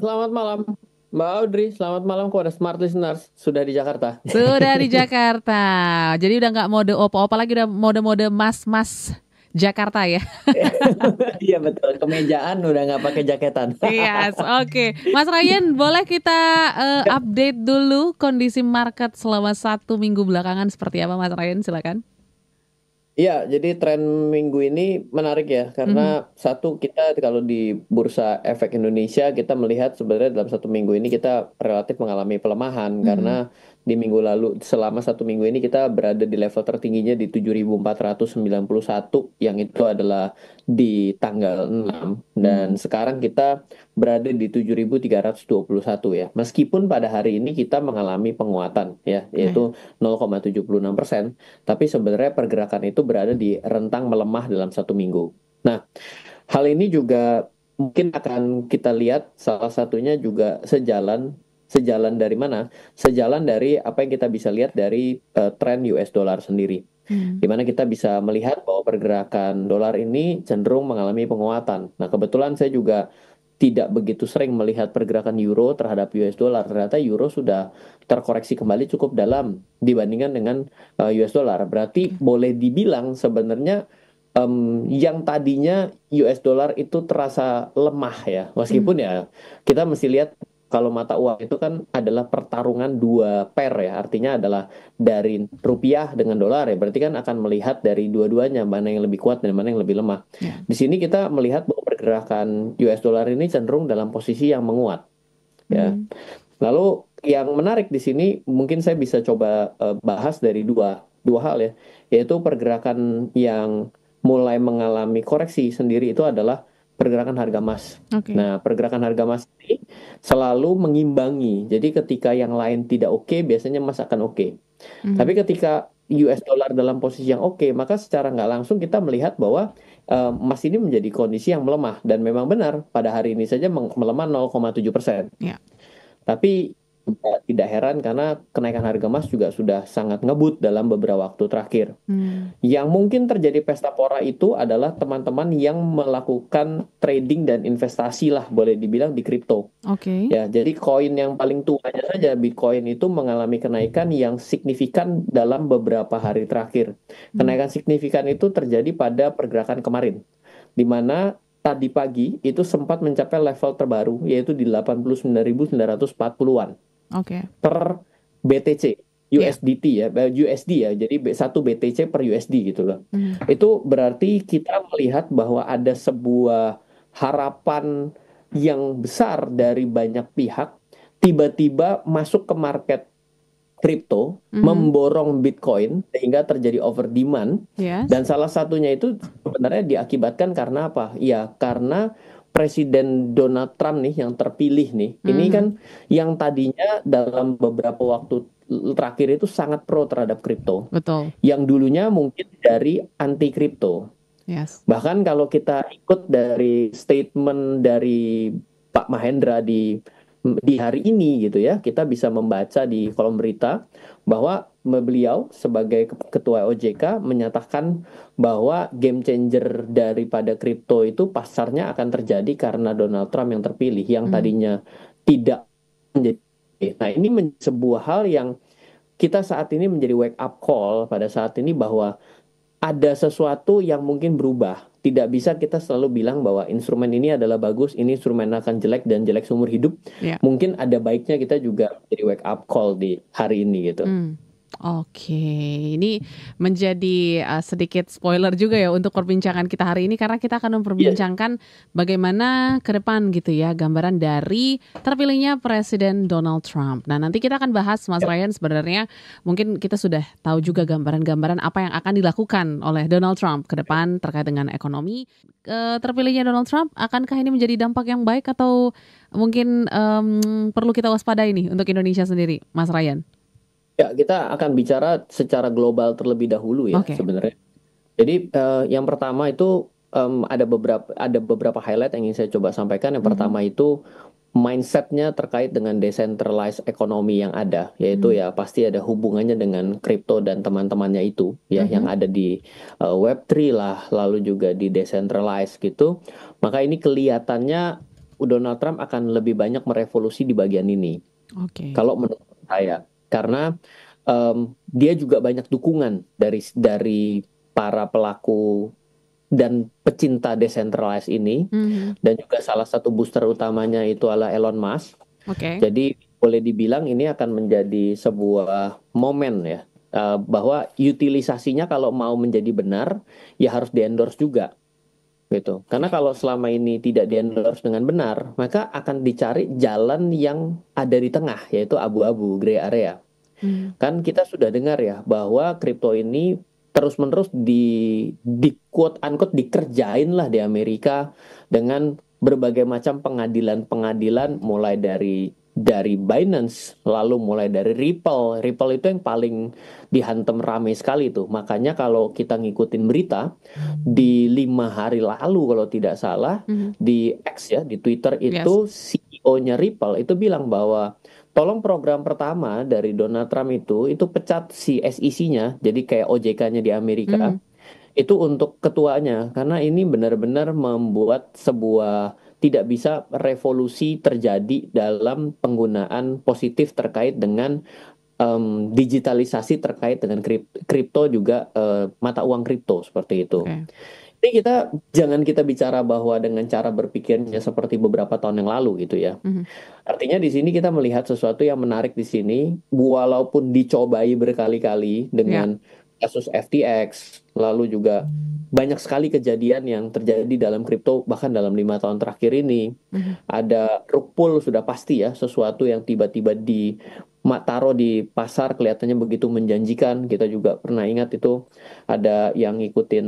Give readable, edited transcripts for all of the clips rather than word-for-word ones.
selamat malam Mbak Audrey, selamat malam kepada smart listeners sudah di Jakarta. Sudah di Jakarta. Jadi udah nggak mode opo-opo lagi, udah mode-mode mas-mas Jakarta ya. Iya betul, kemejaan udah nggak pakai jaketan. Yes, oke. Mas Ryan, boleh kita update dulu kondisi market selama 1 minggu belakangan seperti apa, Mas Ryan? Silakan. Iya, jadi tren minggu ini menarik ya, Mhm. karena satu kita kalau di Bursa Efek Indonesia kita melihat sebenarnya dalam 1 minggu ini kita relatif mengalami pelemahan Mhm. karena di minggu lalu selama 1 minggu ini kita berada di level tertingginya di 7.491 yang itu adalah di tanggal 6 dan Mhm. sekarang kita berada di 7.321 ya. Meskipun pada hari ini kita mengalami penguatan ya, Oke. yaitu 0,76%. Tapi sebenarnya pergerakan itu berada di rentang melemah dalam 1 minggu. Nah, hal ini juga mungkin akan kita lihat salah satunya juga sejalan dari mana? Sejalan dari apa yang kita bisa lihat dari tren US dollar sendiri. Mhm. Di mana kita bisa melihat bahwa pergerakan dolar ini cenderung mengalami penguatan. Nah, kebetulan saya juga tidak begitu sering melihat pergerakan euro terhadap US dollar. Ternyata euro sudah terkoreksi kembali cukup dalam dibandingkan dengan US dollar. Berarti Oke. boleh dibilang sebenarnya yang tadinya US dollar itu terasa lemah ya. Mhm. Meskipun ya kita mesti lihat kalau mata uang itu kan adalah pertarungan dua pair ya. Artinya adalah dari rupiah dengan dolar ya. Berarti kan akan melihat dari dua-duanya mana yang lebih kuat dan mana yang lebih lemah. Ya. Di sini kita melihat bahwa pergerakan US dollar ini cenderung dalam posisi yang menguat ya. Mhm. Lalu yang menarik di sini mungkin saya bisa coba bahas dari dua dua hal ya, yaitu pergerakan yang mulai mengalami koreksi sendiri itu adalah pergerakan harga emas. Oke. Nah, pergerakan harga emas ini selalu mengimbangi. Jadi ketika yang lain tidak oke, biasanya emas akan oke. Tapi Mhm. ketika US dollar dalam posisi yang oke, maka secara nggak langsung kita melihat bahwa emas ini menjadi kondisi yang melemah dan memang benar pada hari ini saja melemah 0,7%. Ya. Tapi tidak heran karena kenaikan harga emas juga sudah sangat ngebut dalam beberapa waktu terakhir. Mhm. Yang mungkin terjadi pesta pora itu adalah teman-teman yang melakukan trading dan investasi lah boleh dibilang di kripto. Oke. Ya, jadi koin yang paling tuanya saja Bitcoin itu mengalami kenaikan yang signifikan dalam beberapa hari terakhir. Mhm. Kenaikan signifikan itu terjadi pada pergerakan kemarin, di mana tadi pagi itu sempat mencapai level terbaru yaitu di 89.940-an Oke. per BTC. Ya. USDT ya, USD ya, jadi satu BTC per USD gitu loh. Mhm. Itu berarti kita melihat bahwa ada sebuah harapan yang besar dari banyak pihak tiba-tiba masuk ke market kripto, Mhm. memborong Bitcoin sehingga terjadi over demand Yes. dan salah satunya itu sebenarnya diakibatkan karena apa? Ya, karena Presiden Donald Trump nih yang terpilih nih, ini kan Mhm. yang tadinya dalam beberapa waktu terakhir itu sangat pro terhadap kripto. Betul. Yang dulunya mungkin dari anti kripto. Yes. Bahkan kalau kita ikut dari statement dari Pak Mahendra di hari ini gitu ya, kita bisa membaca di kolom berita bahwa beliau sebagai ketua OJK menyatakan bahwa game changer daripada kripto itu pasarnya akan terjadi karena Donald Trump yang terpilih yang Mhm. tadinya tidak menjadi. Nah, ini sebuah hal yang kita saat ini menjadi wake up call pada saat ini bahwa ada sesuatu yang mungkin berubah. Tidak bisa kita selalu bilang bahwa instrumen ini adalah bagus, ini instrumen akan jelek dan jelek seumur hidup. Ya. Mungkin ada baiknya kita juga jadi wake up call di hari ini gitu. Oke, ini menjadi sedikit spoiler juga ya untuk perbincangan kita hari ini karena kita akan Yes. memperbincangkan bagaimana ke depan gitu ya gambaran dari terpilihnya Presiden Donald Trump. Nah, nanti kita akan bahas Mas Ya. Ryan sebenarnya mungkin kita sudah tahu juga gambaran-gambaran apa yang akan dilakukan oleh Donald Trump ke depan terkait dengan ekonomi. Terpilihnya Donald Trump akankah ini menjadi dampak yang baik atau mungkin perlu kita waspadai nih untuk Indonesia sendiri, Mas Ryan? Ya, kita akan bicara secara global terlebih dahulu ya Oke. sebenarnya. Jadi yang pertama itu ada beberapa highlight yang ingin saya coba sampaikan. Yang Mhm. pertama itu mindsetnya terkait dengan decentralized ekonomi yang ada, yaitu Mmm. ya pasti ada hubungannya dengan kripto dan teman-temannya itu ya yang Mhm. ada di Web3 lah, lalu juga di decentralized gitu. Maka ini kelihatannya Donald Trump akan lebih banyak merevolusi di bagian ini. Oke. Kalau menurut saya, karena dia juga banyak dukungan dari para pelaku dan pecinta decentralized ini, Mhm. dan juga salah satu booster utamanya itu adalah Elon Musk. Oke. Jadi boleh dibilang ini akan menjadi sebuah momen ya, bahwa utilisasinya kalau mau menjadi benar ya harus di-endorse juga gitu. Karena Oke. kalau selama ini tidak di-endorse dengan benar, maka akan dicari jalan yang ada di tengah, yaitu abu-abu, gray area. Mhm. Kan kita sudah dengar ya bahwa kripto ini terus-menerus di quote unquote dikerjain lah di Amerika dengan berbagai macam pengadilan-pengadilan, mulai dari Binance, lalu mulai dari Ripple. Ripple itu yang paling dihantam ramai sekali tuh. Makanya kalau kita ngikutin berita di 5 hari lalu kalau tidak salah, Mhm. di X ya, di Twitter Yes. itu CEO-nya Ripple itu bilang bahwa tolong program pertama dari Donald Trump itu pecat si SEC-nya, jadi kayak OJK-nya di Amerika, Mhm. itu untuk ketuanya, karena ini benar-benar membuat sebuah tidak bisa revolusi terjadi dalam penggunaan positif terkait dengan digitalisasi terkait dengan kripto juga, mata uang kripto seperti itu. Oke. Ini jangan kita bicara bahwa dengan cara berpikirnya seperti beberapa tahun yang lalu gitu ya. Mhm. Artinya di sini kita melihat sesuatu yang menarik di sini, walaupun dicobai berkali-kali Ya. dengan kasus FTX, lalu juga banyak sekali kejadian yang terjadi dalam kripto bahkan dalam 5 tahun terakhir ini. Mhm. Ada rug pull sudah pasti ya, sesuatu yang tiba-tiba taruh di pasar kelihatannya begitu menjanjikan. Kita juga pernah ingat itu ada yang ngikutin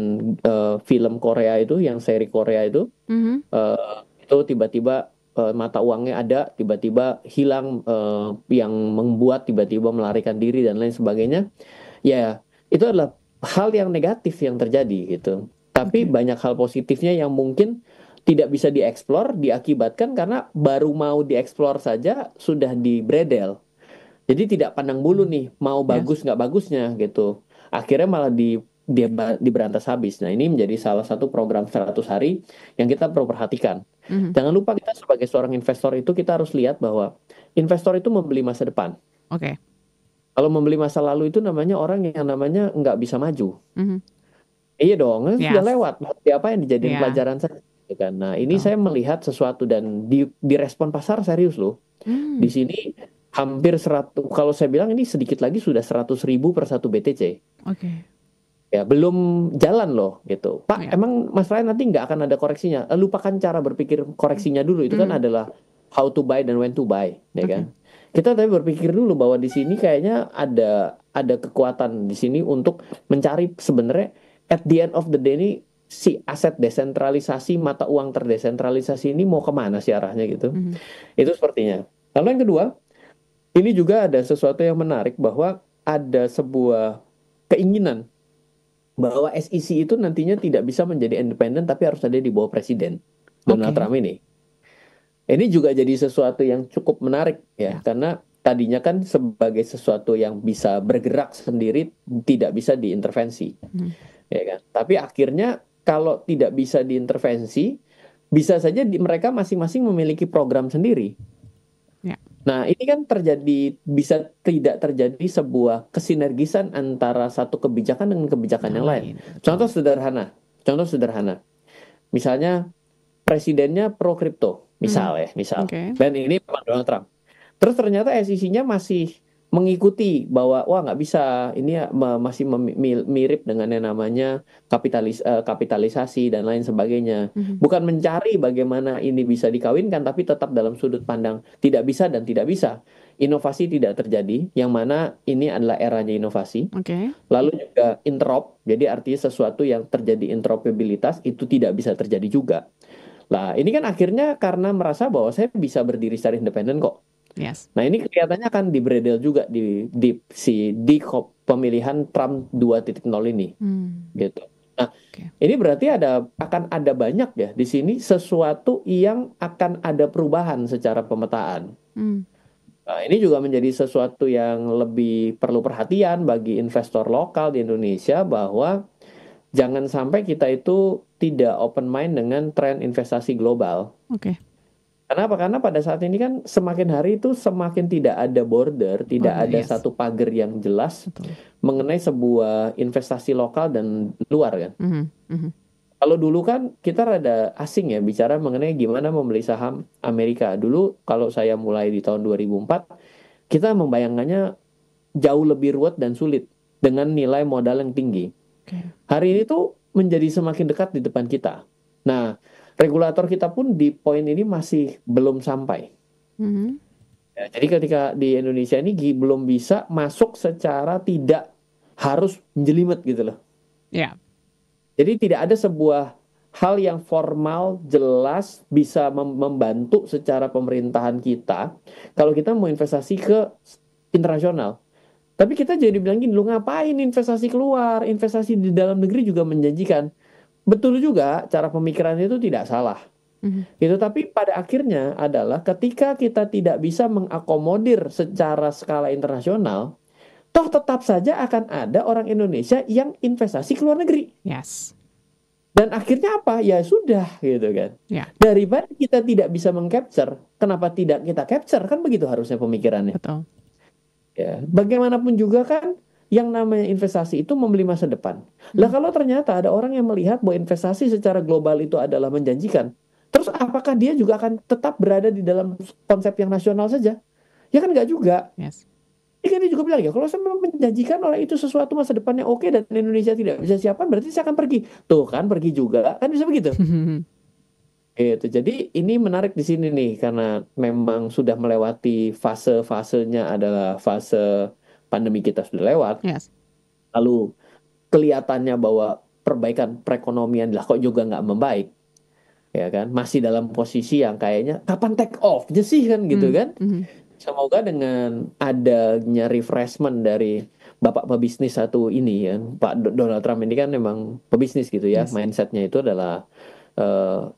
film Korea itu, yang seri Korea Mhm. itu tiba-tiba mata uangnya ada, tiba-tiba hilang, yang membuat tiba-tiba melarikan diri dan lain sebagainya. Ya, itu adalah hal yang negatif yang terjadi gitu. Tapi Oke. banyak hal positifnya yang mungkin tidak bisa dieksplor, diakibatkan karena baru mau dieksplor saja sudah dibredel. Jadi tidak pandang bulu nih, mau Yes. bagus nggak bagusnya gitu. Akhirnya malah diberantas habis. Nah, ini menjadi salah satu program 100 hari yang kita perlu perhatikan. Mhm. Jangan lupa kita sebagai seorang investor itu kita harus lihat bahwa investor itu membeli masa depan. Oke. Kalau membeli masa lalu itu namanya orang yang namanya nggak bisa maju. Mhm. Iya dong, kan sudah Yes. lewat. Apa yang dijadiin Iya, pelajaran saja, gitu kan. Nah, ini betul. saya melihat sesuatu dan direspon pasar serius loh. Di Hmm. sini hampir 100, kalau saya bilang ini sedikit lagi sudah 100.000 per satu BTC. Oke. Ya, belum jalan loh gitu. Pak, Ya. emang Mas Ryan nanti nggak akan ada koreksinya? Lupakan cara berpikir koreksinya dulu. Itu kan Mhm. adalah how to buy dan when to buy, ya Oke. kan? Kita tapi berpikir dulu bahwa di sini kayaknya ada kekuatan di sini untuk mencari sebenarnya at the end of the day ini si aset desentralisasi, mata uang terdesentralisasi ini mau kemana sih arahnya gitu. Mhm. Itu sepertinya. Lalu yang kedua, ini juga ada sesuatu yang menarik bahwa ada sebuah keinginan bahwa SEC itu nantinya tidak bisa menjadi independen tapi harus ada di bawah presiden Donald Oke. Trump ini. Ini juga jadi sesuatu yang cukup menarik ya, Ya. karena tadinya kan sebagai sesuatu yang bisa bergerak sendiri tidak bisa diintervensi, Mhm. ya kan? Tapi akhirnya kalau tidak bisa diintervensi, bisa saja mereka masing-masing memiliki program sendiri. Ya. Nah, ini kan bisa tidak terjadi sebuah kesinergisan antara satu kebijakan dengan kebijakan Yang yang lain. lain, Contoh betul. sederhana, contoh sederhana. Misalnya presidennya pro kripto, Mhm. misal. Oke. Dan ini Pak Donald Trump. Terus ternyata SEC-nya masih mengikuti bahwa wah nggak bisa, ini ya, masih mirip dengan yang namanya kapitalisasi dan lain sebagainya. Mhm. Bukan mencari bagaimana ini bisa dikawinkan, tapi tetap dalam sudut pandang tidak bisa dan tidak bisa. Inovasi tidak terjadi, yang mana ini adalah eranya inovasi. Oke. Lalu juga interop, jadi artinya sesuatu yang terjadi interoperabilitas itu tidak bisa terjadi juga. Nah, ini kan akhirnya karena merasa bahwa saya bisa berdiri secara independen kok. Yes. Nah, ini kelihatannya akan dibredel juga di pemilihan Trump 2.0 ini, Hmm. gitu. Nah, Oke. ini berarti akan ada banyak ya di sini sesuatu yang akan ada perubahan secara pemetaan. Hmm. Nah, ini juga menjadi sesuatu yang lebih perlu perhatian bagi investor lokal di Indonesia bahwa jangan sampai kita itu tidak open mind dengan tren investasi global. Oke. Kenapa? Karena pada saat ini kan semakin hari itu semakin tidak ada border, tidak Border, ada yes, satu pagar yang jelas betul. mengenai sebuah investasi lokal dan luar kan. Mhm, mhm. Kalau dulu kan kita rada asing ya bicara mengenai gimana membeli saham Amerika. Dulu kalau saya mulai di tahun 2004, kita membayangkannya jauh lebih ruwet dan sulit dengan nilai modal yang tinggi. Oke. Hari ini tuh menjadi semakin dekat di depan kita. Nah, regulator kita pun di poin ini masih belum sampai. Mhm. Ya, jadi ketika di Indonesia ini belum bisa masuk secara tidak harus menjelimet gitu loh. Ya. Jadi tidak ada sebuah hal yang formal, jelas, bisa membantu secara pemerintahan kita kalau kita mau investasi ke internasional. Tapi kita jadi bilang gini, lu ngapain investasi keluar? Investasi di dalam negeri juga menjanjikan. Betul juga, cara pemikirannya itu tidak salah. Mhm. Gitu, tapi pada akhirnya adalah ketika kita tidak bisa mengakomodir secara skala internasional, toh tetap saja akan ada orang Indonesia yang investasi ke luar negeri. Yes. Dan akhirnya apa? Ya sudah gitu kan. Ya, Daripada kita tidak bisa mengcapture, kenapa tidak kita capture? Kan begitu harusnya pemikirannya. betul. Ya, bagaimanapun juga kan yang namanya investasi itu membeli masa depan. Lah Mhm. kalau ternyata ada orang yang melihat bahwa investasi secara global itu adalah menjanjikan, terus apakah dia juga akan tetap berada di dalam konsep yang nasional saja? Ya kan nggak juga. Yes. Ini kan dia juga bilang ya, kalau saya memang menjanjikan orang itu sesuatu masa depan yang oke dan Indonesia tidak bisa siapkan, berarti saya akan pergi. Tuh kan pergi juga, kan bisa begitu. Gitu. Jadi ini menarik di sini nih karena memang sudah melewati fase-fasenya adalah fase pandemi kita sudah lewat. Yes. Lalu kelihatannya bahwa perbaikan perekonomian lah kok juga nggak membaik, ya kan? Masih dalam posisi yang kayaknya kapan take off-nya sih kan gitu Mhm, kan? mhm. Semoga dengan adanya refreshment dari Bapak pebisnis satu ini ya, Pak Donald Trump ini kan memang pebisnis gitu ya, Yes. mindsetnya itu adalah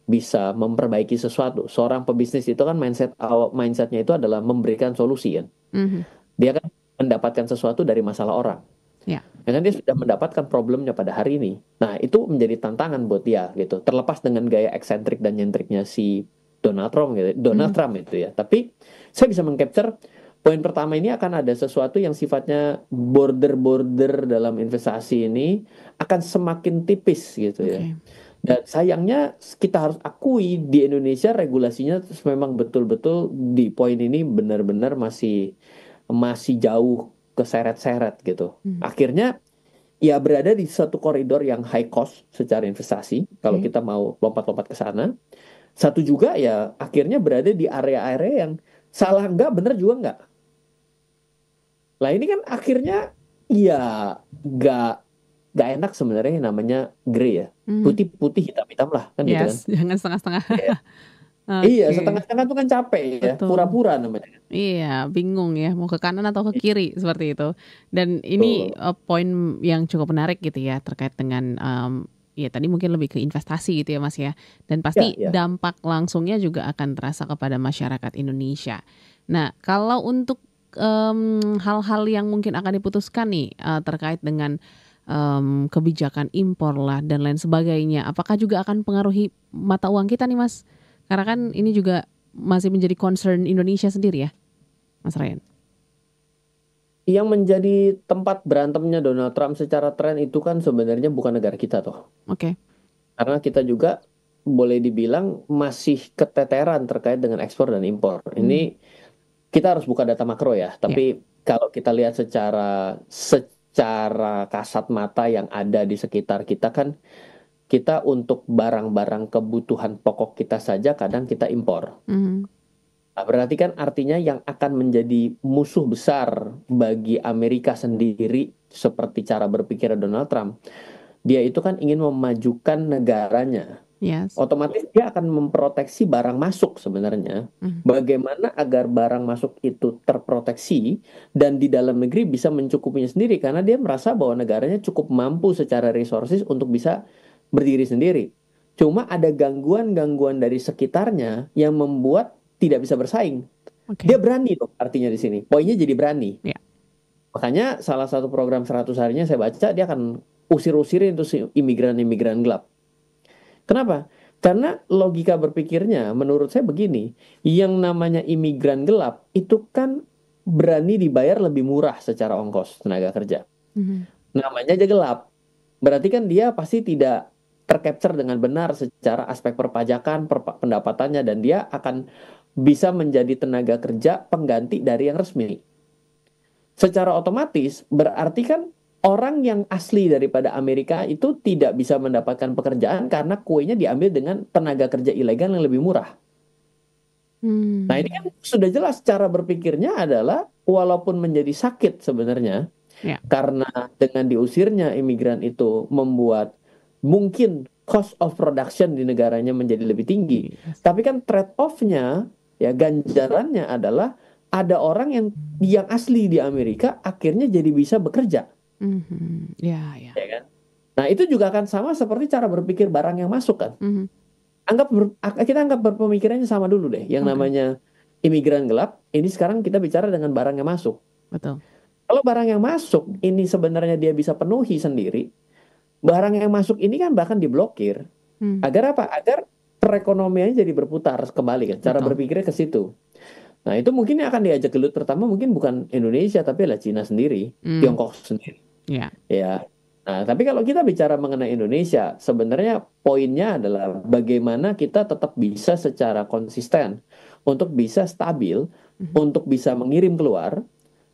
bisa memperbaiki sesuatu. Seorang pebisnis itu kan mindsetnya itu adalah memberikan solusi kan. Mhm. Dia kan mendapatkan sesuatu dari masalah orang. Ya. Ya kan dia sudah mendapatkan problemnya pada hari ini. Nah, itu menjadi tantangan buat dia gitu. Terlepas dengan gaya eksentrik dan nyentriknya si Donald Trump gitu. Donald Mhm. Trump itu ya. Tapi saya bisa mengcapture poin pertama ini akan ada sesuatu yang sifatnya border-border dalam investasi ini akan semakin tipis gitu ya. Oke. Dan sayangnya kita harus akui di Indonesia regulasinya memang betul-betul di poin ini benar-benar masih masih jauh keseret-seret gitu. Mhm. Akhirnya ya berada di satu koridor yang high cost secara investasi kalau Oke. kita mau lompat-lompat ke sana. Satu juga ya akhirnya berada di area-area yang salah enggak bener juga enggak. Lah ini kan akhirnya ya enggak enak sebenarnya yang namanya grey ya. Mhm. Putih-putih hitam-hitam lah kan gitu kan. Yes, jangan setengah-setengah. Iya, iya, Oke, setengah-setengah tuh kan capek ya, betul. pura-pura namanya. Iya, bingung ya mau ke kanan atau ke kiri seperti itu. Dan ini, Betul. poin yang cukup menarik gitu ya terkait dengan, ya tadi mungkin lebih ke investasi gitu ya, Mas, ya. Dan Ya, pasti ya. dampak langsungnya juga akan terasa kepada masyarakat Indonesia. Nah, kalau untuk, hal-hal yang mungkin akan diputuskan nih, terkait dengan, kebijakan impor lah dan lain sebagainya, apakah juga akan pengaruhi mata uang kita nih, Mas? Karena kan ini juga masih menjadi concern Indonesia sendiri ya? Mas Ryan? Yang menjadi tempat berantemnya Donald Trump secara tren itu kan sebenarnya bukan negara kita toh. Oke. Karena kita juga boleh dibilang masih keteteran terkait dengan ekspor dan impor. Mmm, Ini kita harus buka data makro ya, iya, tapi kalau kita lihat secara kasat mata yang ada di sekitar kita kan kita untuk barang-barang kebutuhan pokok kita saja kadang kita impor. mhm, Nah, berarti kan artinya yang akan menjadi musuh besar bagi Amerika sendiri seperti cara berpikir Donald Trump. Dia itu kan ingin memajukan negaranya. yes, Otomatis dia akan memproteksi barang masuk sebenarnya. mhm, Bagaimana agar barang masuk itu terproteksi dan di dalam negeri bisa mencukupinya sendiri karena dia merasa bahwa negaranya cukup mampu secara resources untuk bisa berdiri sendiri. Cuma ada gangguan-gangguan dari sekitarnya yang membuat tidak bisa bersaing. oke, Dia berani loh artinya di sini. Poinnya jadi berani. iya, Makanya salah satu program 100 harinya saya baca dia akan usir-usirin tuh si imigran-imigran gelap. Kenapa? Karena logika berpikirnya menurut saya begini, yang namanya imigran gelap itu kan berani dibayar lebih murah secara ongkos tenaga kerja. Mhm. Namanya aja gelap. Berarti kan dia pasti tidak tercapture dengan benar secara aspek perpajakan, pendapatannya, dan dia akan bisa menjadi tenaga kerja pengganti dari yang resmi. Secara otomatis berarti kan orang yang asli daripada Amerika itu tidak bisa mendapatkan pekerjaan karena kuenya diambil dengan tenaga kerja ilegal yang lebih murah. Nah, ini kan Hmm. sudah jelas cara berpikirnya adalah walaupun menjadi sakit sebenarnya Ya. karena dengan diusirnya imigran itu membuat mungkin cost of production di negaranya menjadi lebih tinggi. Yes. Tapi kan trade off-nya, ya ganjarannya adalah ada orang yang asli di Amerika akhirnya jadi bisa bekerja, Mhm. Ya, ya. ya kan? Nah, itu juga akan sama seperti cara berpikir barang yang masuk kan. Mhm. Kita anggap berpemikirannya sama dulu deh. Yang Oke, namanya imigran gelap, ini sekarang kita bicara dengan barang yang masuk. betul. Kalau barang yang masuk ini sebenarnya dia bisa penuhi sendiri, barang yang masuk ini kan bahkan diblokir. Hmm. Agar apa? Agar perekonomiannya jadi berputar kembali kan. Cara Betul. berpikirnya ke situ. Nah, itu mungkin yang akan diajak gelut pertama mungkin bukan Indonesia tapi adalah Cina sendiri, Hmm. Tiongkok sendiri. Ya. Ya. Nah, tapi kalau kita bicara mengenai Indonesia, sebenarnya poinnya adalah bagaimana kita tetap bisa secara konsisten untuk bisa stabil, Mhm. untuk bisa mengirim keluar,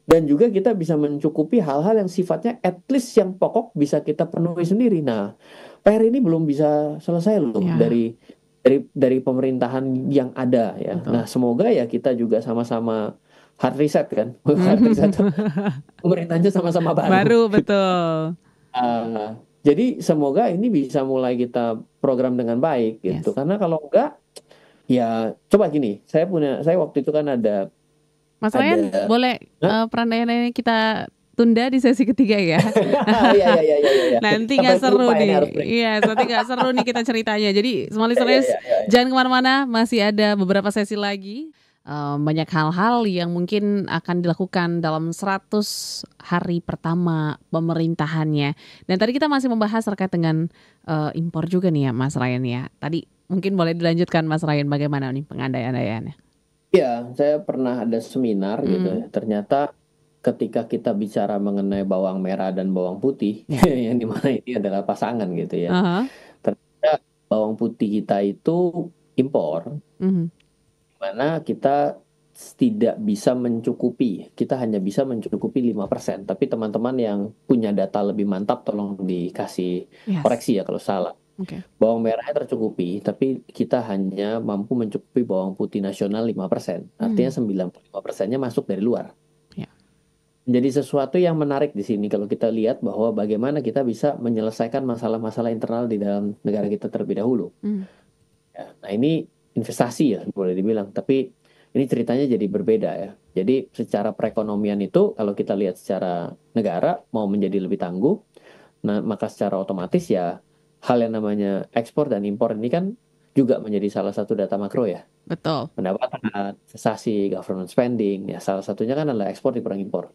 dan juga kita bisa mencukupi hal-hal yang sifatnya at least yang pokok bisa kita penuhi sendiri. Nah, PR ini belum bisa selesai loh Ya, dari pemerintahan yang ada ya. betul. Nah, semoga ya kita juga sama-sama hard reset kan. Hard reset pemerintahnya sama-sama baru. Baru, betul. Jadi semoga ini bisa mulai kita program dengan baik gitu. Yes. Karena kalau enggak, ya coba gini. Saya waktu itu kan Mas ada. Ryan, boleh Hah? perandaian ini kita tunda di sesi ketiga ya? Iya iya iya iya iya. Nanti Sampai nggak seru lupa ya, ini nih. harus break. Iya, nanti nggak seru nih kita ceritanya. Jadi, semua Iya iya listeners, iya iya. jangan kemana-mana. Masih ada beberapa sesi lagi. Banyak hal-hal yang mungkin akan dilakukan dalam 100 hari pertama pemerintahannya. Dan tadi kita masih membahas terkait dengan impor juga nih ya, Mas Ryan ya. Tadi mungkin boleh dilanjutkan, Mas Ryan, bagaimana nih pengandaian-andaiannya? Iya, saya pernah ada seminar gitu ya. Hmm. Ternyata ketika kita bicara mengenai bawang merah dan bawang putih, Ya. yang dimana ini adalah pasangan gitu ya. Aha. Ternyata bawang putih kita itu impor, Mhm. mana kita tidak bisa mencukupi. Kita hanya bisa mencukupi 5%. Tapi teman-teman yang punya data lebih mantap tolong dikasih Yes. koreksi ya kalau salah. Oke. Bawang merahnya tercukupi, tapi kita hanya mampu mencukupi bawang putih nasional 5%. Artinya Hmm. 95%-nya masuk dari luar. Ya. Menjadi sesuatu yang menarik di sini kalau kita lihat bahwa bagaimana kita bisa menyelesaikan masalah-masalah internal di dalam negara kita terlebih dahulu. Hmm. Ya, nah ini investasi ya boleh dibilang, tapi ini ceritanya jadi berbeda ya. Jadi secara perekonomian itu kalau kita lihat secara negara mau menjadi lebih tangguh, nah maka secara otomatis ya hal yang namanya ekspor dan impor ini kan juga menjadi salah satu data makro ya. Betul. Pendapatan, investasi, government spending, ya salah satunya kan adalah ekspor dikurang impor.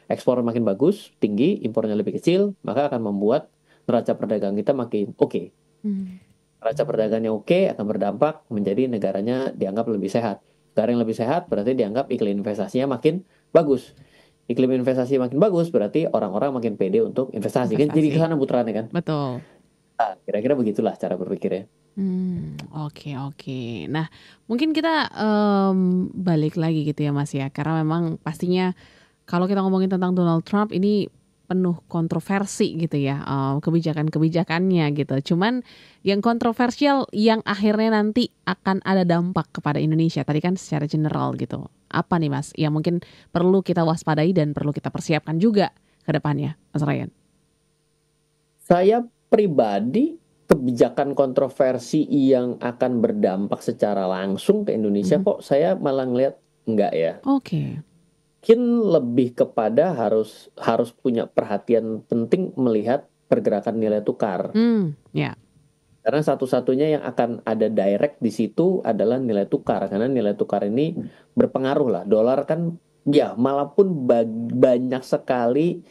Ekspor makin bagus, tinggi, impornya lebih kecil, maka akan membuat neraca perdagangan kita makin oke. Hmm. Neraca perdagangannya oke akan berdampak menjadi negaranya dianggap lebih sehat. Negara yang lebih sehat berarti dianggap iklim investasinya makin bagus. Iklim investasi makin bagus berarti orang-orang makin pede untuk investasi. Kan jadi ke Investasi. sana putarannya kan. Betul. Nah, kira-kira begitulah cara berpikirnya. Oke, oke. Nah, mungkin kita balik lagi gitu ya, Mas ya. Karena memang pastinya kalau kita ngomongin tentang Donald Trump ini penuh kontroversi gitu ya, kebijakan-kebijakannya gitu. Cuman yang kontroversial yang akhirnya nanti akan ada dampak kepada Indonesia. Tadi kan secara general gitu. Apa nih, Mas, yang mungkin perlu kita waspadai dan perlu kita persiapkan juga ke depannya, Mas Ryan? Saya pribadi kebijakan kontroversi yang akan berdampak secara langsung ke Indonesia Mhm. kok saya malah ngelihat enggak ya. Oke. Mungkin lebih kepada harus punya perhatian penting melihat pergerakan nilai tukar. Ya. Karena satu-satunya yang akan ada direct di situ adalah nilai tukar. Karena nilai tukar ini berpengaruh lah. Dolar kan ya malah pun banyak sekali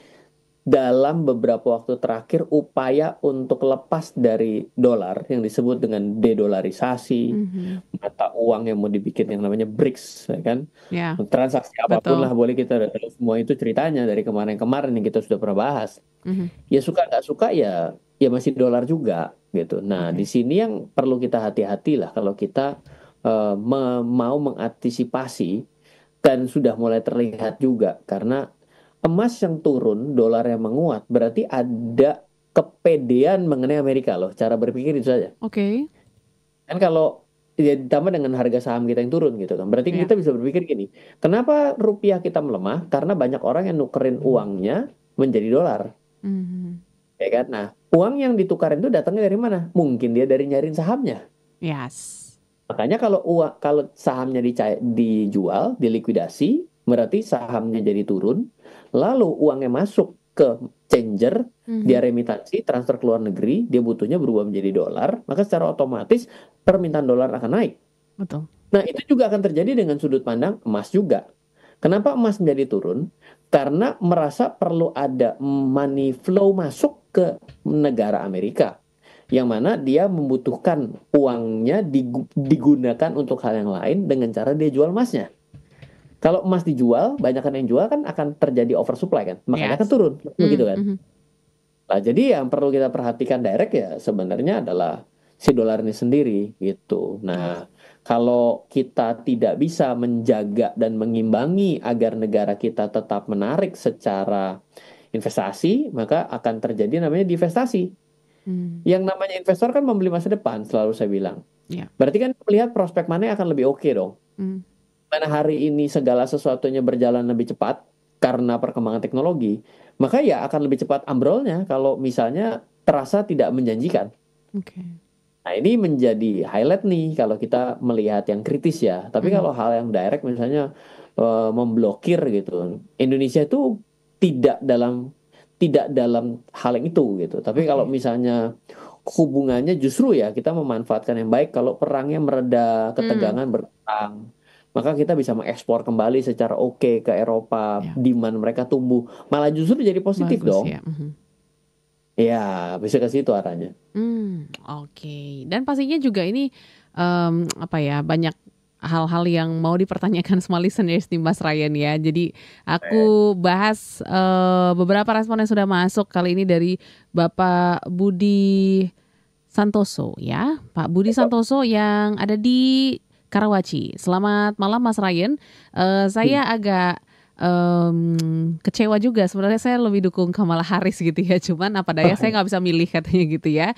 dalam beberapa waktu terakhir upaya untuk lepas dari dolar yang disebut dengan dedolarisasi, Mhm. mata uang yang mau dibikin yang namanya BRICS, ya kan? Ya, Transaksi apapun betul. lah boleh kita udah tahu semua itu ceritanya dari kemarin-kemarin yang kita sudah pernah bahas. Mhm. Ya suka nggak suka ya ya masih dolar juga gitu. Nah di Oke. sini yang perlu kita hati-hati lah kalau kita mau mengantisipasi dan sudah mulai terlihat juga karena emas yang turun, dolar yang menguat, berarti ada kepedean mengenai Amerika loh. Cara berpikir itu saja. Oke. Kan kalau ya ditambah dengan harga saham kita yang turun gitu kan. Berarti Ya. kita bisa berpikir gini, kenapa rupiah kita melemah? Karena banyak orang yang nukerin uangnya menjadi dolar. Mhm. Ya kan? Nah, uang yang ditukarin itu datangnya dari mana? Mungkin dia dari nyariin sahamnya. Yes. Makanya kalau sahamnya dijual, dilikuidasi, berarti sahamnya jadi turun. Lalu uangnya masuk ke changer, dia Mhm. remitansi, transfer ke luar negeri, dia butuhnya berubah menjadi dolar, maka secara otomatis permintaan dolar akan naik. Betul. Nah, itu juga akan terjadi dengan sudut pandang emas juga. Kenapa emas menjadi turun? Karena merasa perlu ada money flow masuk ke negara Amerika. Yang mana dia membutuhkan uangnya digunakan untuk hal yang lain dengan cara dia jual emasnya. Kalau emas dijual, banyak yang jual kan akan terjadi oversupply kan. Makanya akan Yes. turun. Begitu kan. Mhm. Nah, jadi yang perlu kita perhatikan direct ya sebenarnya adalah si dolar ini sendiri gitu. Yes. Nah, kalau kita tidak bisa menjaga dan mengimbangi agar negara kita tetap menarik secara investasi, maka akan terjadi namanya divestasi. Hmm. Yang namanya investor kan membeli masa depan, selalu saya bilang. Ya. Berarti kan melihat prospek mana yang akan lebih oke dong. Hmm. Mana hari ini segala sesuatunya berjalan lebih cepat karena perkembangan teknologi, maka ya akan lebih cepat ambrolnya kalau misalnya terasa tidak menjanjikan. Oke. Nah, ini menjadi highlight nih kalau kita melihat yang kritis ya. Tapi Mhm. kalau hal yang direct misalnya memblokir gitu. Indonesia itu tidak dalam tidak dalam hal yang itu gitu. Tapi kalau Oke. misalnya hubungannya justru ya kita memanfaatkan yang baik kalau perangnya mereda, Hmm. ketegangan berkurang. Maka kita bisa mengekspor kembali secara oke ke Eropa, Ya. demand mereka tumbuh. Malah justru jadi positif Bagus dong. ya. Mhm. Ya, bisa ke situ arahnya. Oke. Dan pastinya juga ini apa ya, banyak hal-hal yang mau dipertanyakan semua listeners nih Mas Ryan ya. Jadi aku bahas beberapa respon yang sudah masuk kali ini dari Bapak Budi Santoso ya. Pak Budi Santoso yang ada di Karawaci. Selamat malam Mas Ryan. Saya agak kecewa juga. Sebenarnya saya lebih dukung Kamala Harris gitu ya. Cuman apa daya saya nggak bisa milih katanya gitu ya.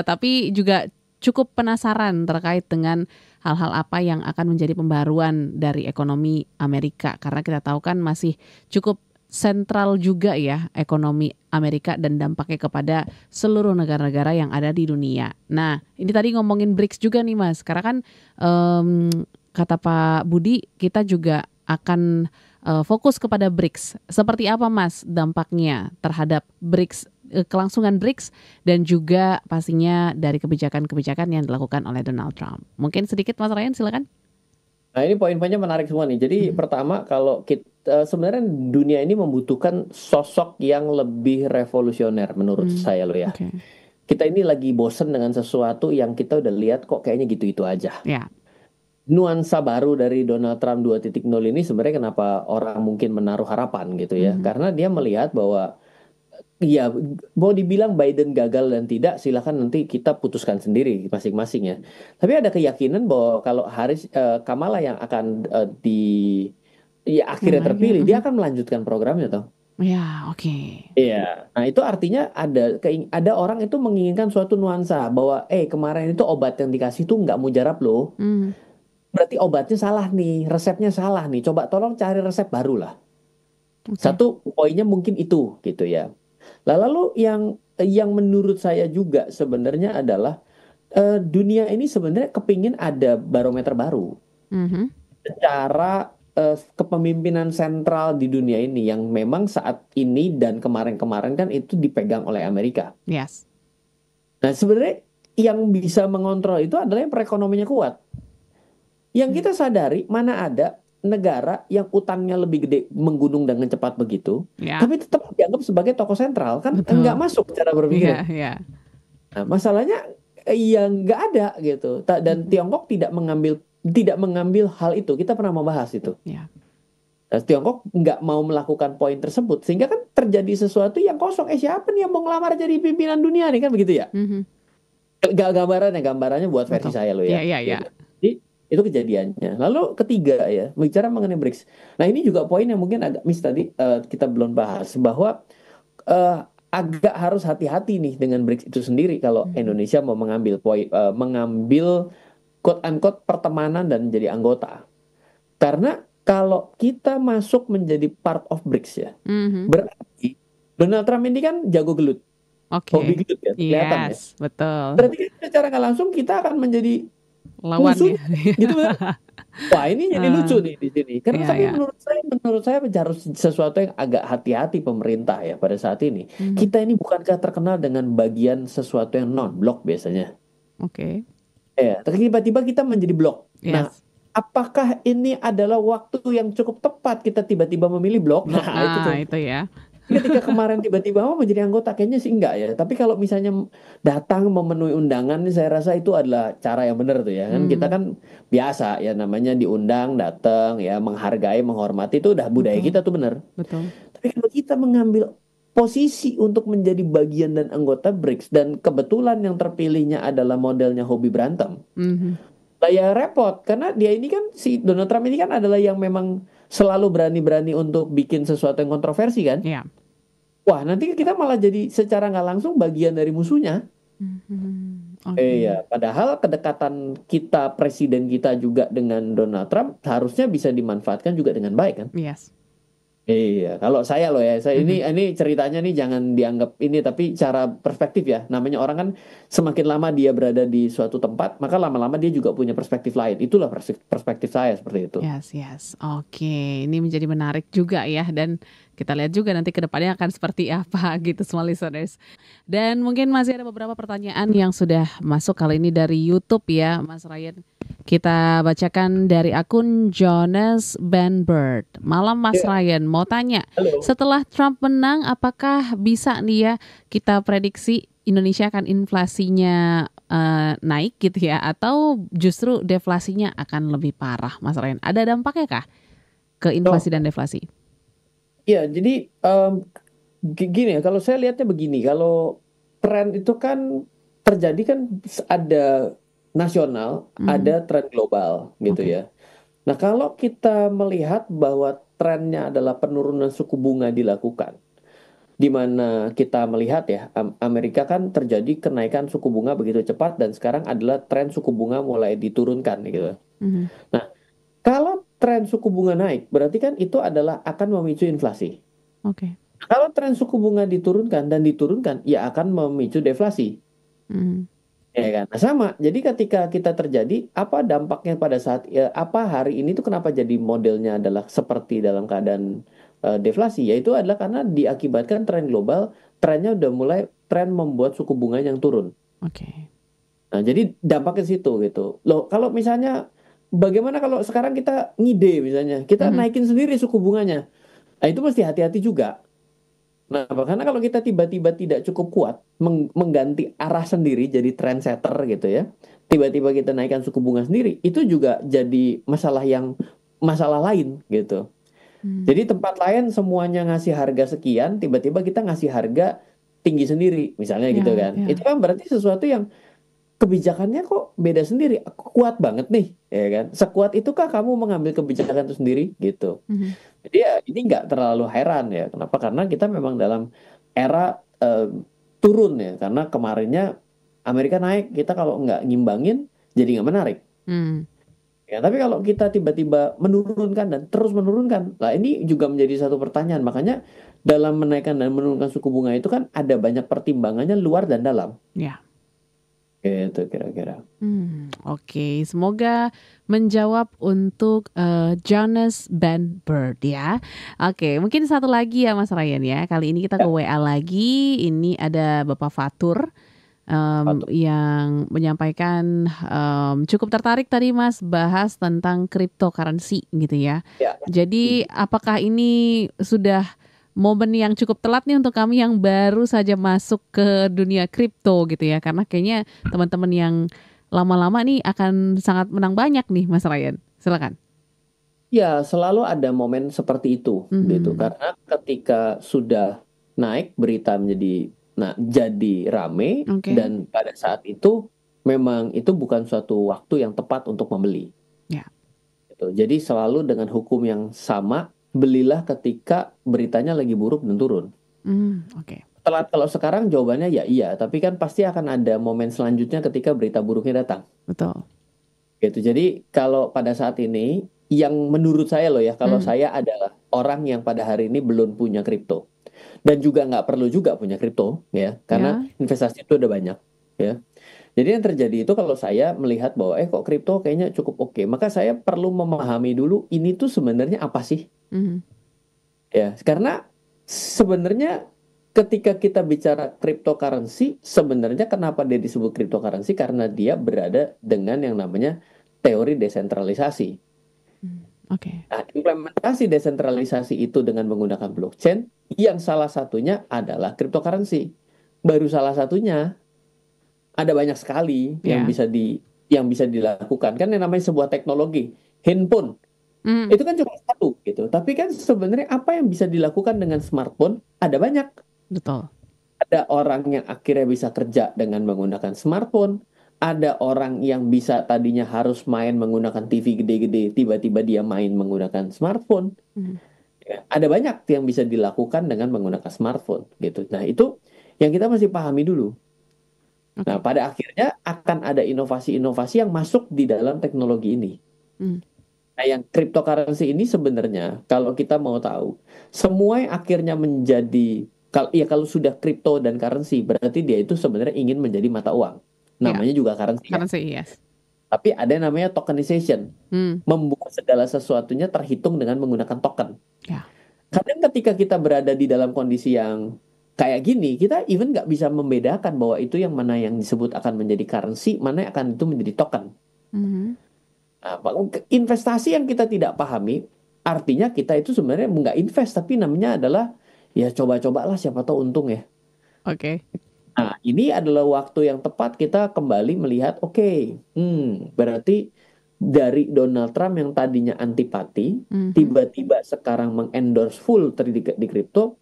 Tapi juga cukup penasaran terkait dengan hal-hal apa yang akan menjadi pembaruan dari ekonomi Amerika. Karena kita tahu kan masih cukup sentral juga ya ekonomi Amerika dan dampaknya kepada seluruh negara-negara yang ada di dunia. Nah, ini tadi ngomongin BRICS juga nih Mas. Karena kan kata Pak Budi kita juga akan fokus kepada BRICS. Seperti apa Mas dampaknya terhadap BRICS, kelangsungan BRICS dan juga pastinya dari kebijakan-kebijakan yang dilakukan oleh Donald Trump. Mungkin sedikit Mas Ryan silakan. Nah, ini poin-poinnya menarik semua nih. Jadi Mhm. pertama kalau kita sebenarnya dunia ini membutuhkan sosok yang lebih revolusioner menurut saya loh ya. Oke. Kita ini lagi bosen dengan sesuatu yang kita udah lihat kok kayaknya gitu-gitu aja. Ya. Nuansa baru dari Donald Trump 2.0 ini sebenarnya kenapa orang mungkin menaruh harapan gitu ya. Mhm. Karena dia melihat bahwa ya mau dibilang Biden gagal dan tidak silakan nanti kita putuskan sendiri masing-masing ya. Tapi ada keyakinan bahwa kalau Kamala yang akan ya Yang akhirnya lagi. terpilih, dia Mhm. akan melanjutkan programnya toh. Ya, oke. Iya. Nah, itu artinya ada orang itu menginginkan suatu nuansa bahwa kemarin itu obat yang dikasih tuh nggak mujarab loh. Mmm. Berarti obatnya salah nih, resepnya salah nih. Coba tolong cari resep baru lah. Oke. Satu poinnya mungkin itu gitu ya. Lalu yang menurut saya juga sebenarnya adalah dunia ini sebenarnya kepingin ada barometer baru Mhm. secara kepemimpinan sentral di dunia ini yang memang saat ini dan kemarin-kemarin kan itu dipegang oleh Amerika. Yes. Nah, sebenarnya yang bisa mengontrol itu adalah yang perekonomiannya kuat. Yang Mmm. kita sadari mana ada negara yang utangnya lebih gede menggunung dengan cepat begitu, Ya, tapi tetap dianggap sebagai tokoh sentral kan nggak betul. masuk cara Iya, berpikirnya. iya. Nah, masalahnya ya nggak ada gitu. Dan Mhm. Tiongkok tidak mengambil hal itu. Kita pernah membahas itu. Ya. Tiongkok nggak mau melakukan poin tersebut sehingga kan terjadi sesuatu yang kosong. Siapa nih yang mau ngelamar jadi pimpinan dunia nih kan begitu ya? Mhm. Gambarannya buat versi Betul. saya loh Iya, ya. iya, iya. Gitu. Jadi itu kejadiannya. Lalu ketiga ya, bicara mengenai BRICS. Nah ini juga poin yang mungkin agak miss tadi kita belum bahas bahwa eh, agak harus hati-hati nih dengan BRICS itu sendiri kalau Mhm. Indonesia mau mengambil quote unquote pertemanan dan menjadi anggota. Karena kalau kita masuk menjadi part of BRICS ya, Mhm. berarti Donald Trump ini kan jago gelut, hobi Oke. gelut ya, kelihatan ya. Yes, betul. Berarti kan secara nggak langsung kita akan menjadi Lawannya. musuh, gitu kan? Wah ini jadi lucu Eh, nih di sini. Karena iya, tapi iya. menurut saya harus sesuatu yang agak hati-hati pemerintah ya pada saat ini. Mhm. Kita ini bukankah terkenal dengan bagian sesuatu yang non-blok biasanya? Oke. Tapi tiba-tiba kita menjadi blok. Nah, Yes. apakah ini adalah waktu yang cukup tepat kita tiba-tiba memilih blok? Blok. Nah, itu Nah, tuh. itu ya. Ketika kemarin tiba-tiba mau menjadi anggota, kayaknya sih enggak ya. Tapi kalau misalnya datang memenuhi undangan, saya rasa itu adalah cara yang benar tuh ya. Kan kita Hmm, kan biasa ya namanya diundang, datang ya, menghargai, menghormati itu udah budaya betul. kita tuh benar. Betul. Tapi kalau kita mengambil posisi untuk menjadi bagian dan anggota BRICS dan kebetulan yang terpilihnya adalah modelnya hobi berantem, Mhm. lah ya repot karena dia ini kan si Donald Trump ini kan adalah yang memang selalu berani-berani untuk bikin sesuatu yang kontroversi kan. Ya. Wah, nanti kita malah jadi secara nggak langsung bagian dari musuhnya. Mhm. Oke. Ya, padahal kedekatan kita, presiden kita juga dengan Donald Trump harusnya bisa dimanfaatkan juga dengan baik kan? Yes. Kalau saya loh ya, saya ini Mhm. ini ceritanya nih jangan dianggap ini, tapi cara perspektif ya. Namanya orang kan semakin lama dia berada di suatu tempat, maka lama-lama dia juga punya perspektif lain. Itulah perspektif saya seperti itu. Yes, yes. Oke, ini menjadi menarik juga ya, dan kita lihat juga nanti ke depannya akan seperti apa gitu semua listeners. Dan mungkin masih ada beberapa pertanyaan yang sudah masuk kali ini dari YouTube ya, Mas Ryan. Kita bacakan dari akun Jonas Benbird. Malam Mas Ya, Ryan, mau tanya, halo. setelah Trump menang apakah bisa nih ya kita prediksi Indonesia akan inflasinya naik gitu ya, atau justru deflasinya akan lebih parah, Mas Ryan? Ada dampaknya kah ke Oh, inflasi dan deflasi? ya, jadi gini ya, kalau saya lihatnya begini, kalau tren itu kan terjadi kan ada nasional, Mhm. ada tren global gitu Oke. ya. Nah, kalau kita melihat bahwa trennya adalah penurunan suku bunga dilakukan, di mana kita melihat ya, Amerika kan terjadi kenaikan suku bunga begitu cepat dan sekarang adalah tren suku bunga mulai diturunkan gitu. Mhm. Nah, kalau tren suku bunga naik, berarti kan itu adalah akan memicu inflasi. Oke. Kalau tren suku bunga diturunkan dan diturunkan, ya akan memicu deflasi. Mhm. Ya kan? Nah, sama. Jadi ketika kita terjadi, apa dampaknya pada saat ya, apa hari ini tuh kenapa jadi modelnya adalah seperti dalam keadaan deflasi? Yaitu adalah karena diakibatkan tren global, trennya udah mulai tren membuat suku bunga yang turun. Oke. Nah, jadi dampaknya situ gitu. Loh, kalau misalnya bagaimana kalau sekarang kita ngide misalnya, kita Mhm. naikin sendiri suku bunganya. Nah, itu mesti hati-hati juga. Nah, karena kalau kita tiba-tiba tidak cukup kuat mengganti arah sendiri jadi trendsetter gitu ya, tiba-tiba kita naikkan suku bunga sendiri, itu juga jadi masalah lain gitu. Mhm. Jadi tempat lain semuanya ngasih harga sekian, tiba-tiba kita ngasih harga tinggi sendiri, misalnya gitu Ya, kan. Itu ya. kan berarti sesuatu yang kebijakannya kok beda sendiri, kuat banget nih, ya kan? Sekuat itukah kamu mengambil kebijakan itu sendiri gitu. Mhm. Jadi ya ini nggak terlalu heran ya. Kenapa? Karena kita memang dalam era turun ya. Karena kemarinnya Amerika naik, kita kalau nggak ngimbangin jadi nggak menarik. Mhm. Ya, tapi kalau kita tiba-tiba menurunkan dan terus menurunkan, lah ini juga menjadi satu pertanyaan. Makanya dalam menaikkan dan menurunkan suku bunga itu kan ada banyak pertimbangannya luar dan dalam. Ya. Gitu kira-kira. Oke, semoga menjawab untuk Jonas Ben Bird ya. Oke, mungkin satu lagi ya Mas Ryan ya. Kali ini kita ke Ya, WA lagi. Ini ada Bapak Fatur. Patut. yang menyampaikan cukup tertarik tadi Mas bahas tentang cryptocurrency gitu ya. Ya. Jadi apakah ini sudah momen yang cukup telat nih untuk kami yang baru saja masuk ke dunia kripto gitu ya? Karena kayaknya teman-teman yang lama-lama nih akan sangat menang banyak nih Mas Ryan. Silakan. Ya, selalu ada momen seperti itu gitu. Mhm. Karena ketika sudah naik berita jadi rame Oke. dan pada saat itu memang itu bukan suatu waktu yang tepat untuk membeli. Ya. Gitu. Jadi selalu dengan hukum yang sama, belilah ketika beritanya lagi buruk dan turun. Oke. Telat kalau sekarang jawabannya ya iya, tapi kan pasti akan ada momen selanjutnya ketika berita buruknya datang. Betul. Gitu. Jadi kalau pada saat ini yang menurut saya loh ya, kalau Mhm. saya adalah orang yang pada hari ini belum punya kripto dan juga nggak perlu juga punya kripto ya, karena Ya. investasi itu udah banyak ya. Jadi yang terjadi itu kalau saya melihat bahwa kok kripto kayaknya cukup oke, maka saya perlu memahami dulu ini tuh sebenarnya apa sih Mhm. ya. Karena sebenarnya ketika kita bicara cryptocurrency, sebenarnya kenapa dia disebut cryptocurrency? Karena dia berada dengan yang namanya teori desentralisasi. Oke. Nah, implementasi desentralisasi itu dengan menggunakan blockchain, yang salah satunya adalah cryptocurrency. Baru salah satunya, ada banyak sekali Ya. yang bisa dilakukan. Kan yang namanya sebuah teknologi, handphone, Mhm. itu kan cuma satu gitu. Tapi kan sebenarnya apa yang bisa dilakukan dengan smartphone ada banyak. Betul. Ada orang yang akhirnya bisa kerja dengan menggunakan smartphone. Ada orang yang bisa tadinya harus main menggunakan TV gede-gede, tiba-tiba dia main menggunakan smartphone. Mhm. Ya, ada banyak yang bisa dilakukan dengan menggunakan smartphone gitu. Nah, itu yang kita masih pahami dulu. Nah, Oke. pada akhirnya akan ada inovasi-inovasi yang masuk di dalam teknologi ini. Mhm. Nah, yang cryptocurrency ini sebenarnya kalau kita mau tahu, semua yang akhirnya menjadi kalau sudah crypto dan currency berarti dia itu sebenarnya ingin menjadi mata uang. Ya. Namanya juga currency ya. Karena sih yes. Tapi ada yang namanya tokenization, Hmm. membuat segala sesuatunya terhitung dengan menggunakan token. Ya. Kadang ketika kita berada di dalam kondisi yang kayak gini, kita even nggak bisa membedakan bahwa itu yang mana yang disebut akan menjadi currency, mana yang akan itu menjadi token. Mhm. Nah, investasi yang kita tidak pahami, artinya kita itu sebenarnya nggak invest, tapi namanya adalah ya coba-cobalah siapa tahu untung ya. Oke. Nah, ini adalah waktu yang tepat kita kembali melihat, oke, berarti dari Donald Trump yang tadinya antipati, Mhm. tiba-tiba sekarang mengendorse full di kripto,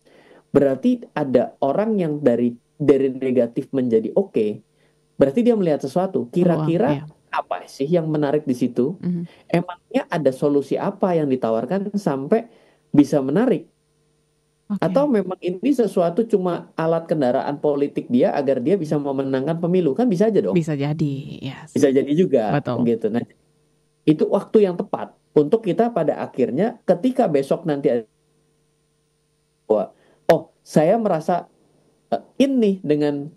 berarti ada orang yang dari negatif menjadi oke, berarti dia melihat sesuatu. Peluang, Kira-kira ya. apa sih yang menarik di situ? Mhm. Emangnya ada solusi apa yang ditawarkan sampai bisa menarik? Atau Oke. memang ini sesuatu cuma alat kendaraan politik dia agar dia bisa memenangkan pemilu? Kan bisa aja dong. Bisa jadi, yes. Bisa jadi juga Betul. gitu. Nah, itu waktu yang tepat untuk kita pada akhirnya ketika besok nanti ada bahwa, oh saya merasa ini dengan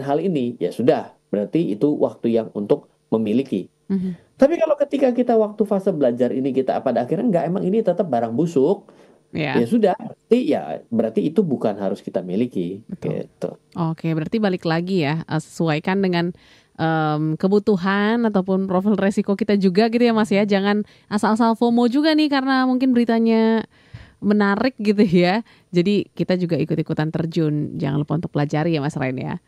hal ini, ya sudah, berarti itu waktu yang untuk memiliki. Mhm. Tapi kalau ketika kita waktu fase belajar ini kita pada akhirnya enggak, emang ini tetap barang busuk, ya Ya, sudah, berarti itu bukan harus kita miliki betul. gitu. Oke, berarti balik lagi ya, sesuaikan dengan kebutuhan ataupun profil resiko kita juga gitu ya Mas ya. Jangan asal-asal FOMO juga nih karena mungkin beritanya menarik gitu ya. Jadi kita juga ikut-ikutan terjun. Jangan lupa untuk pelajari ya Mas Rain ya.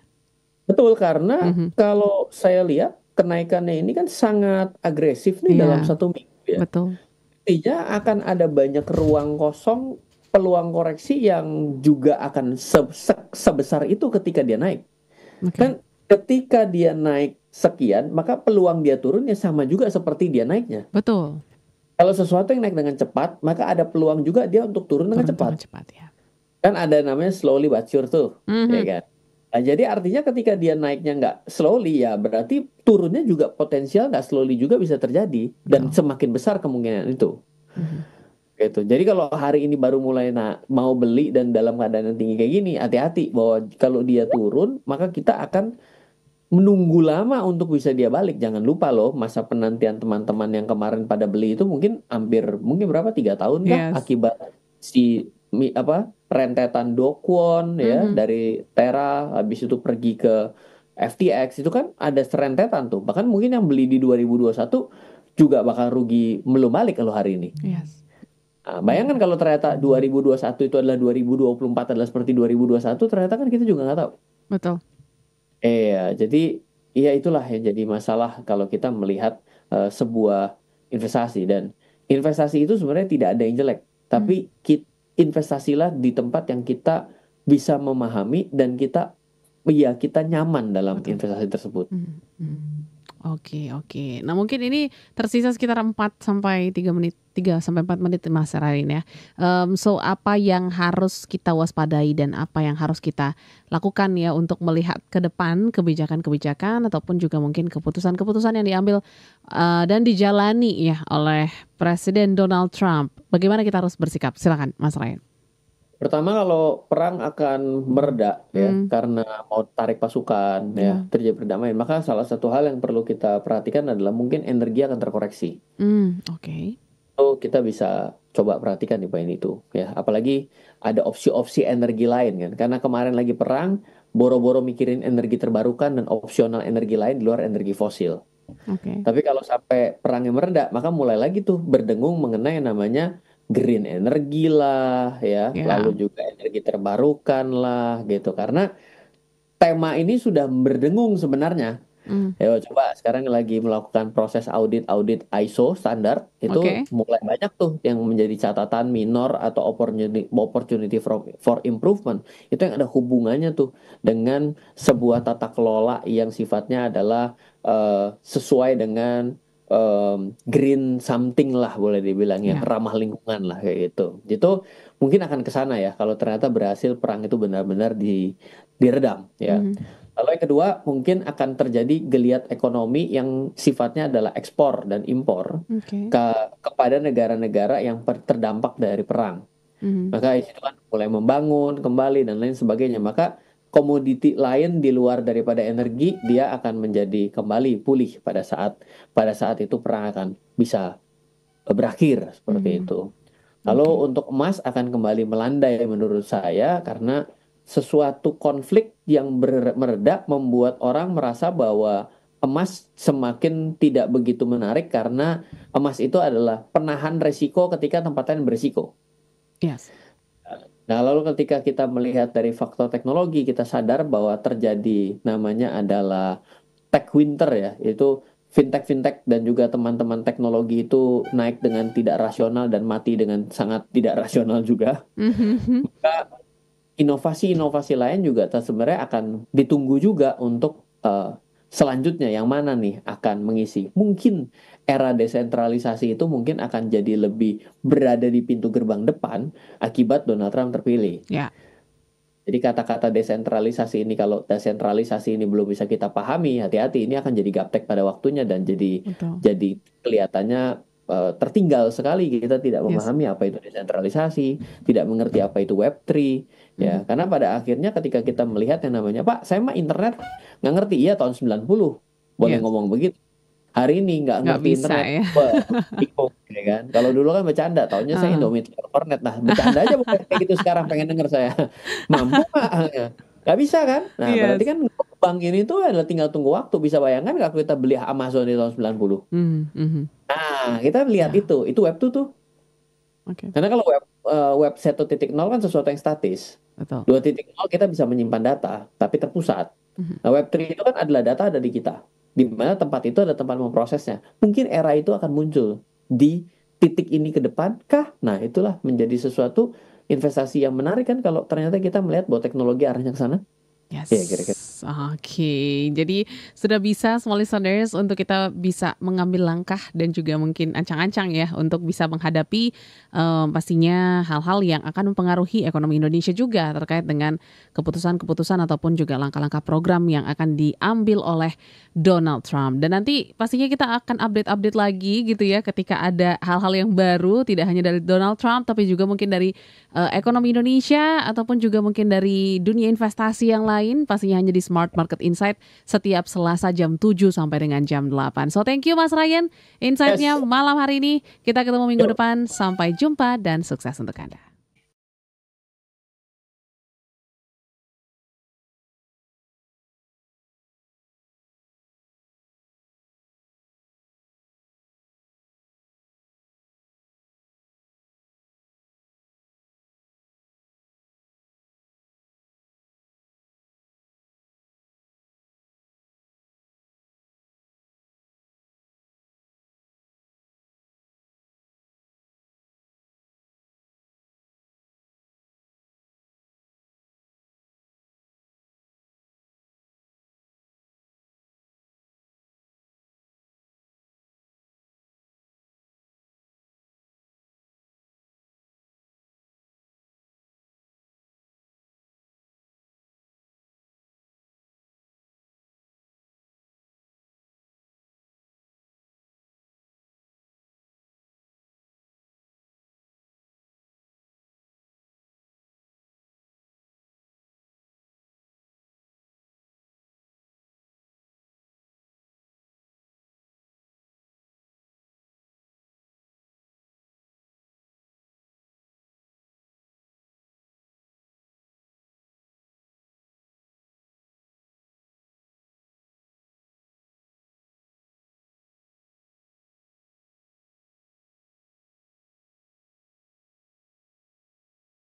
Betul, karena Mhm. kalau saya lihat kenaikannya ini kan sangat agresif nih dalam Iya, 1 minggu ya. betul. Artinya akan ada banyak ruang kosong, peluang koreksi yang juga akan sebesar itu ketika dia naik. Oke, Kan ketika dia naik sekian, maka peluang dia turun ya sama juga seperti dia naiknya. betul. Kalau sesuatu yang naik dengan cepat, maka ada peluang juga dia untuk turun dengan Turun dengan cepat. cepat ya. Kan ada namanya slowly but sure tuh, ya Mhm. kan? Nah, jadi artinya ketika dia naiknya nggak slowly ya berarti turunnya juga potensial nggak slowly juga bisa terjadi dan Betul. semakin besar kemungkinan itu. Mhm. Gitu. Jadi kalau hari ini baru mulai mau beli dan dalam keadaan yang tinggi kayak gini, hati-hati bahwa kalau dia turun maka kita akan menunggu lama untuk bisa dia balik. Jangan lupa loh masa penantian teman-teman yang kemarin pada beli itu mungkin berapa 3 tahun kah Yes. akibat si rentetan Do Kwon ya Mhm. dari Terra habis itu pergi ke FTX itu kan ada serentetan tuh. Bahkan mungkin yang beli di 2021 juga bakal rugi belum balik kalau hari ini. Yes. Nah, bayangkan kalau ternyata 2021 itu adalah 2024 adalah seperti 2021, ternyata kan kita juga nggak tahu. Betul. Jadi ya itulah yang jadi masalah kalau kita melihat sebuah investasi, dan investasi itu sebenarnya tidak ada yang jelek, tapi investasilah di tempat yang kita bisa memahami dan kita nyaman dalam Betul. investasi tersebut. Oke, oke. Nah, mungkin ini tersisa sekitar 3 sampai 4 menit Mas Ryan ya. So apa yang harus kita waspadai dan apa yang harus kita lakukan ya untuk melihat ke depan kebijakan-kebijakan ataupun juga mungkin keputusan-keputusan yang diambil dan dijalani ya oleh Presiden Donald Trump. Bagaimana kita harus bersikap? Silakan Mas Ryan. Pertama, kalau perang akan mereda ya karena mau tarik pasukan ya, terjadi perdamaian, maka salah satu hal yang perlu kita perhatikan adalah mungkin energi akan terkoreksi. Oke. So kita bisa coba perhatikan di poin itu ya, apalagi ada opsi-opsi energi lain kan, karena kemarin lagi perang, boro-boro mikirin energi terbarukan dan opsional energi lain di luar energi fosil. Oke. Tapi kalau sampai perangnya mereda, maka mulai lagi tuh berdengung mengenai yang namanya green energy lah ya, Ya. lalu juga energi terbarukan lah gitu. Karena tema ini sudah berdengung sebenarnya. Ya, coba sekarang lagi melakukan proses audit ISO standar, itu Oke. mulai banyak tuh yang menjadi catatan minor atau opportunity for improvement. Itu yang ada hubungannya tuh dengan sebuah tata kelola yang sifatnya adalah sesuai dengan green something lah, boleh dibilang yang Ya. ramah lingkungan lah kayak gitu. Itu mungkin akan ke sana ya kalau ternyata berhasil perang itu benar-benar diredam ya. Lalu yang kedua, mungkin akan terjadi geliat ekonomi yang sifatnya adalah ekspor dan impor Oke. kepada negara-negara yang terdampak dari perang. Maka itu kan mulai membangun kembali dan lain sebagainya. Maka komoditi lain di luar daripada energi, dia akan menjadi kembali pulih pada saat itu perang akan bisa berakhir seperti itu. Lalu untuk emas akan kembali melandai menurut saya, karena sesuatu konflik yang mereda membuat orang merasa bahwa emas semakin tidak begitu menarik, karena emas itu adalah penahan resiko ketika tempat lain berisiko. Yes. Nah, lalu ketika kita melihat dari faktor teknologi, kita sadar bahwa terjadi namanya adalah tech winter ya, itu fintech dan juga teman-teman teknologi itu naik dengan tidak rasional dan mati dengan sangat tidak rasional juga. Maka inovasi-inovasi lain juga sebenarnya akan ditunggu juga untuk selanjutnya, yang mana nih akan mengisi. Mungkin era desentralisasi itu mungkin akan jadi lebih berada di pintu gerbang depan akibat Donald Trump terpilih. Ya. Jadi kata-kata desentralisasi ini, kalau desentralisasi ini belum bisa kita pahami, hati-hati, ini akan jadi gaptek pada waktunya dan jadi kelihatannya tertinggal sekali. Kita tidak memahami apa itu desentralisasi, tidak mengerti apa itu Web3 ya. Karena pada akhirnya ketika kita melihat yang namanya, Pak, saya mah internet nggak ngerti, iya tahun 90 boleh ngomong begitu. Hari ini nggak ngerti bisa, internet, ya. bingung, ya kan? Kalau dulu kan bercanda, tahunnya saya Indomie Warnet, nah bercanda aja bukan kayak gitu sekarang, pengen denger saya. Mampu nggak? Nggak bisa kan? Nah berarti kan bank ini tuh adalah tinggal tunggu waktu. Bisa bayangkan kalau kita beli Amazon di tahun 90. Nah kita lihat itu Web 2 tuh. Karena kalau web 1.0 kan sesuatu yang statis. 2.0 kita bisa menyimpan data, tapi terpusat. Nah, Web 3 itu kan adalah data ada di kita, di mana tempat itu ada tempat memprosesnya. Mungkin era itu akan muncul di titik ini ke depan kah? Nah, itulah menjadi sesuatu investasi yang menarik kan kalau ternyata kita melihat bahwa teknologi arahnya ke sana. Yes. Ya, kira-kira. Oke, jadi sudah bisa small listeners untuk kita bisa mengambil langkah dan juga mungkin ancang-ancang ya untuk bisa menghadapi pastinya hal-hal yang akan mempengaruhi ekonomi Indonesia juga terkait dengan keputusan-keputusan ataupun juga langkah-langkah program yang akan diambil oleh Donald Trump. Dan nanti pastinya kita akan update-update lagi gitu ya ketika ada hal-hal yang baru, tidak hanya dari Donald Trump tapi juga mungkin dari ekonomi Indonesia ataupun juga mungkin dari dunia investasi yang lain, pastinya hanya di Smart Market Insight setiap Selasa jam 7 sampai dengan jam 8. So thank you Mas Ryan, insight-nya malam hari ini. Kita ketemu minggu depan. Sampai jumpa dan sukses untuk Anda.